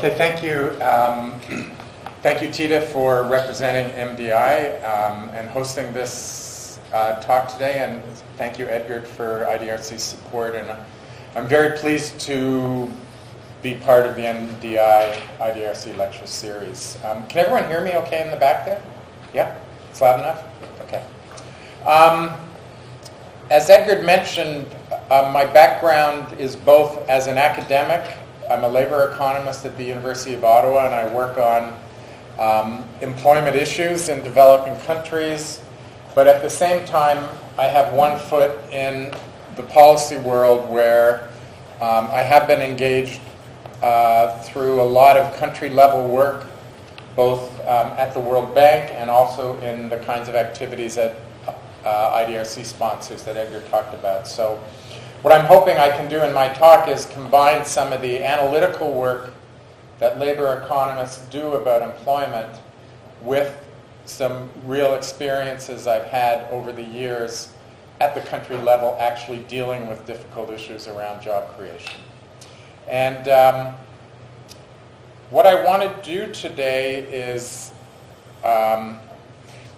Okay, thank you. Thank you, Tita, for representing MDI and hosting this talk today, and thank you, Edgar, for IDRC's support. And I'm very pleased to be part of the MDI IDRC lecture series. Can everyone hear me okay in the back there? Yeah? It's loud enough? Okay. As Edgar mentioned, my background is both as an academic. I'm a labor economist at the University of Ottawa, and I work on employment issues in developing countries. But at the same time, I have one foot in the policy world where I have been engaged through a lot of country-level work, both at the World Bank and also in the kinds of activities that IDRC sponsors that Edgar talked about. So what I'm hoping I can do in my talk is combine some of the analytical work that labor economists do about employment with some real experiences I've had over the years at the country level actually dealing with difficult issues around job creation. And what I want to do today is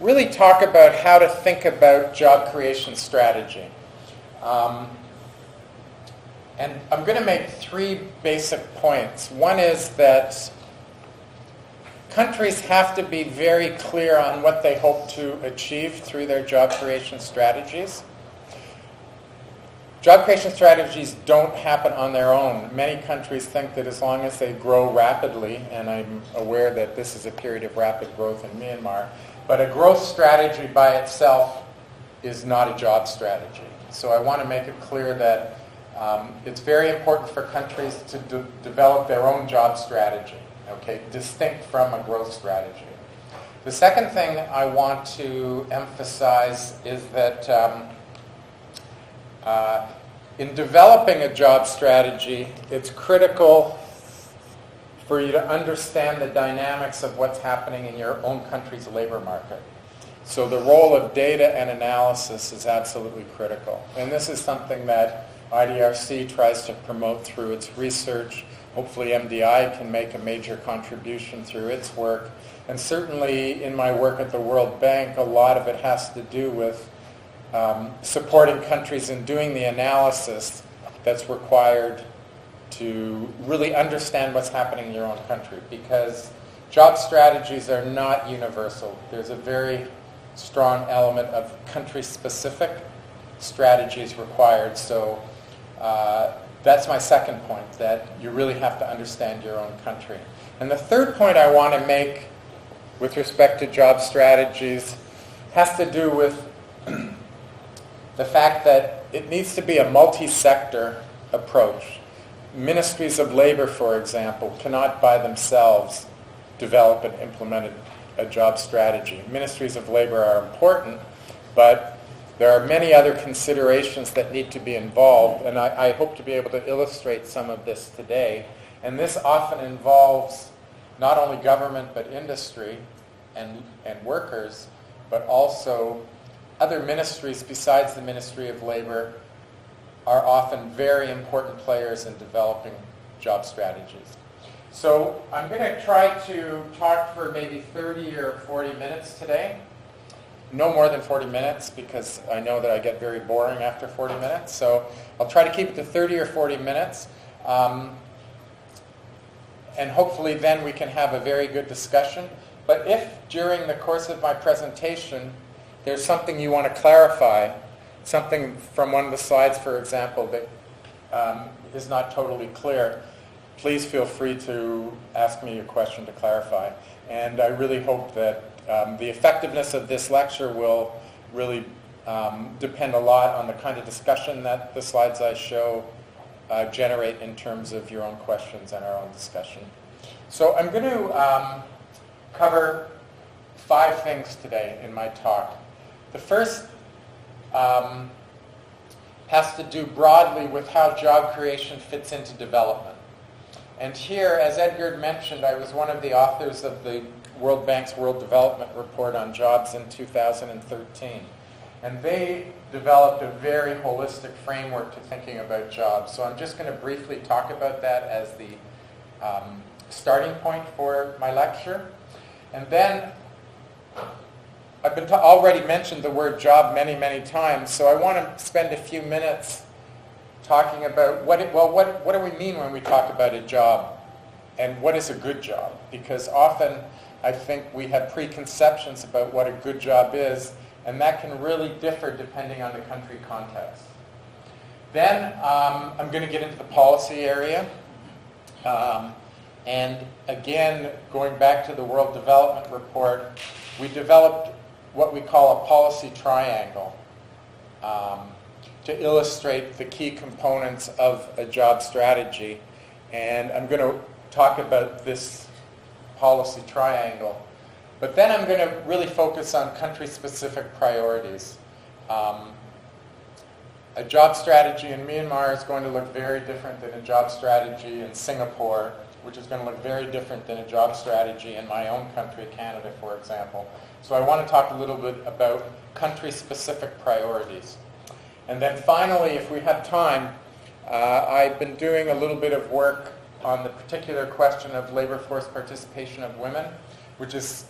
really talk about how to think about job creation strategy. And I'm going to make three basic points. One is that countries have to be very clear on what they hope to achieve through their job creation strategies. Job creation strategies don't happen on their own. Many countries think that as long as they grow rapidly, and I'm aware that this is a period of rapid growth in Myanmar, but a growth strategy by itself is not a job strategy. So I want to make it clear that it's very important for countries to develop their own job strategy, okay, distinct from a growth strategy. The second thing I want to emphasize is that in developing a job strategy, it's critical for you to understand the dynamics of what's happening in your own country's labor market. So the role of data and analysis is absolutely critical. And this is something that IDRC tries to promote through its research. Hopefully MDI can make a major contribution through its work. And certainly in my work at the World Bank, a lot of it has to do with supporting countries in doing the analysis that's required to really understand what's happening in your own country, because job strategies are not universal. There's a very strong element of country-specific strategies required. So that's my second point, that you really have to understand your own country. And the third point I want to make with respect to job strategies has to do with the fact that it needs to be a multi-sector approach. Ministries of labor, for example, cannot by themselves develop and implement a job strategy. Ministries of labor are important, but there are many other considerations that need to be involved, and I hope to be able to illustrate some of this today. And this often involves not only government but industry and workers, but also other ministries besides the Ministry of Labor are often very important players in developing job strategies. So I'm going to try to talk for maybe 30 or 40 minutes today. No more than 40 minutes, because I know that I get very boring after 40 minutes. So I'll try to keep it to 30 or 40 minutes. And hopefully then we can have a very good discussion. But if during the course of my presentation there's something you want to clarify, something from one of the slides, for example, that is not totally clear, please feel free to ask me a question to clarify. And I really hope that the effectiveness of this lecture will really depend a lot on the kind of discussion that the slides I show generate in terms of your own questions and our own discussion. So I'm going to cover 5 things today in my talk. The first has to do broadly with how job creation fits into development. And here, as Edgar mentioned, I was one of the authors of the World Bank's World Development Report on Jobs in 2013. And they developed a very holistic framework to thinking about jobs. So I'm just going to briefly talk about that as the starting point for my lecture. And then I've been already mentioned the word job many, many times, so I want to spend a few minutes talking about what do we mean when we talk about a job, and what is a good job? Because often I think we have preconceptions about what a good job is, and that can really differ depending on the country context. Then I'm going to get into the policy area. And again, going back to the World Development Report, we developed what we call a policy triangle to illustrate the key components of a job strategy. And I'm going to talk about this policy triangle. But then I'm going to really focus on country-specific priorities. A job strategy in Myanmar is going to look very different than a job strategy in Singapore, which is going to look very different than a job strategy in my own country, Canada, for example. So I want to talk a little bit about country-specific priorities. And then finally, if we have time, I've been doing a little bit of work on the particular question of labor force participation of women, which is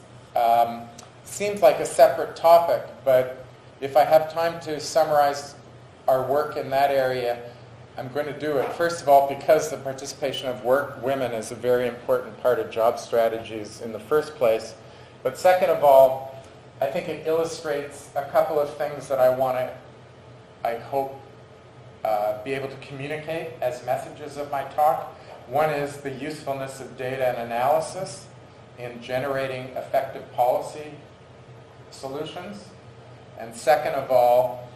seems like a separate topic, but if I have time to summarize our work in that area, I'm going to do it. First of all, because the participation of women is a very important part of job strategies in the first place. But second of all, I think it illustrates a couple of things that I want to, I hope, be able to communicate as messages of my talk. One is the usefulness of data and analysis in generating effective policy solutions. And second of all,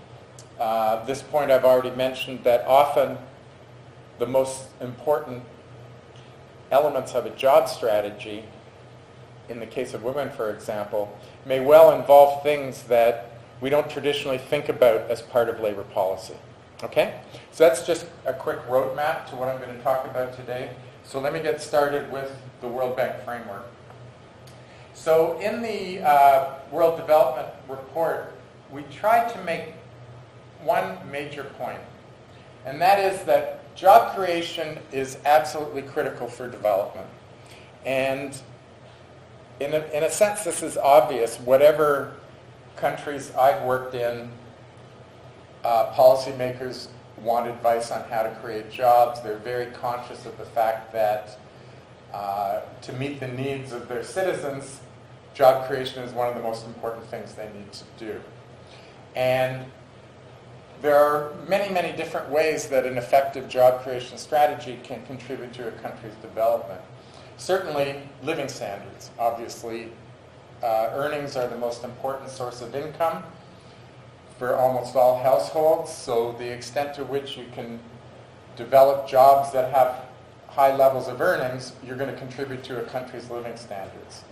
this point I've already mentioned, that often the most important elements of a job strategy, in the case of women, for example, may well involve things that we don't traditionally think about as part of labor policy. Okay? So that's just a quick roadmap to what I'm going to talk about today. So let me get started with the Worldbank Framework. So in the World Development Report, we tried to make one major point, and that is that job creation is absolutely critical for development. And in a sense, this is obvious. Whatever countries I've worked in, policymakers want advice on how to create jobs. They're very conscious of the fact that to meet the needs of their citizens, job creation is one of the most important things they need to do. And there are many, many different ways that an effective job creation strategy can contribute to a country's development. Certainly, living standards. Obviously, earnings are the most important source of income for almost all households, so the extent to which you can develop jobs that have high levels of earnings, you're going to contribute to a country's living standards.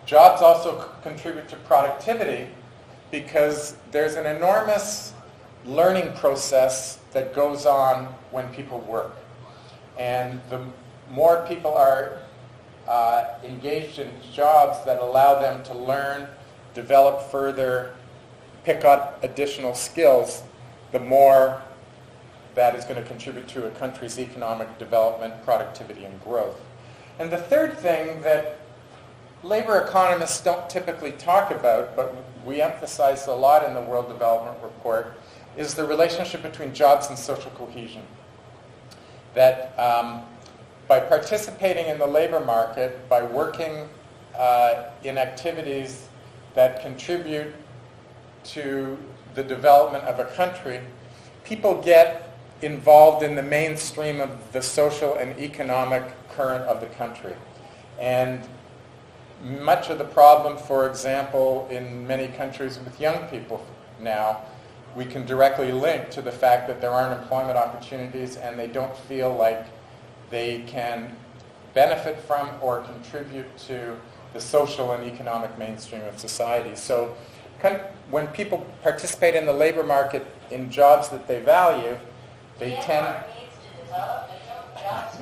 Jobs also contribute to productivity because there's an enormous learning process that goes on when people work. And the more people are engaged in jobs that allow them to learn, develop further, pick up additional skills, the more that is going to contribute to a country's economic development, productivity, and growth. And the third thing that labor economists don't typically talk about, but we emphasize a lot in the World Development Report, is the relationship between jobs and social cohesion. That by participating in the labor market, by working in activities that contribute to the development of a country, people get involved in the mainstream of the social and economic current of the country. And much of the problem, for example, in many countries with young people now, we can directly link to the fact that there aren't employment opportunities and they don't feel like they can benefit from or contribute to the social and economic mainstream of society. So when people participate in the labor market in jobs that they value, they tend... Myanmar needs to develop its own job